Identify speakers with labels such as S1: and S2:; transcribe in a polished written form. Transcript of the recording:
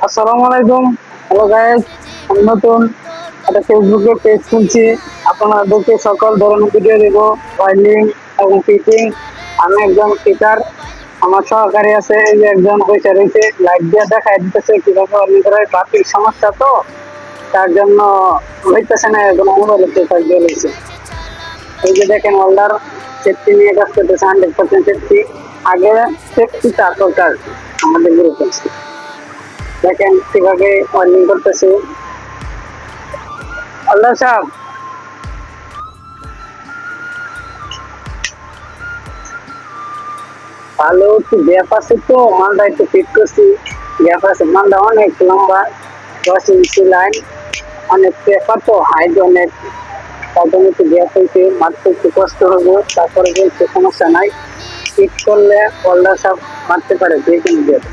S1: আসসালামু আলাইকুম। Hello guys, আমি নতুন একটা ফেসবুকে পেজ খুলছি। আপনাদেরকে সকল ধরনের ভিডিও দেবো, ওয়েল্ডিং এবং ফিটিং। আমি একজন ফিটার, আমার সহকারী আছে, এই যে একজন পয়সা রয়েছে, লাইট দিয়ে দেখা দিতেছে কিভাবে ওয়েল্ডিং করে। ট্রাফিক সমস্যা তো, তার জন্য হইতেছে না, কোনো মোবাইলের পেপার দিয়ে রয়েছে। এই যে দেখেন ওয়েল্ডার সেফটি নিয়ে কাজ করতেছে, 100% সেফটি। আগে সেফটি তারপর কাজ আমাদের গ্রুপে। দেখেন কিভাবে ওয়েল্ডিং করতেছে আল্লাহ সাহেব। ভালো একটু গ্যাপ আছে তো, মালটা একটু ফিট করছি। গ্যাপ আছে, মালটা অনেক লম্বা, 10 ইঞ্চি লাইন, অনেক পেপার তো, হাইট অনেক, তার জন্য একটু গ্যাপ হয়েছে, মারতে একটু কষ্ট হবে। তারপরে বলছে সমস্যা নাই, ফিট করলে আল্লাহ সাহেব মারতে পারে যে কোনো গ্যাপ।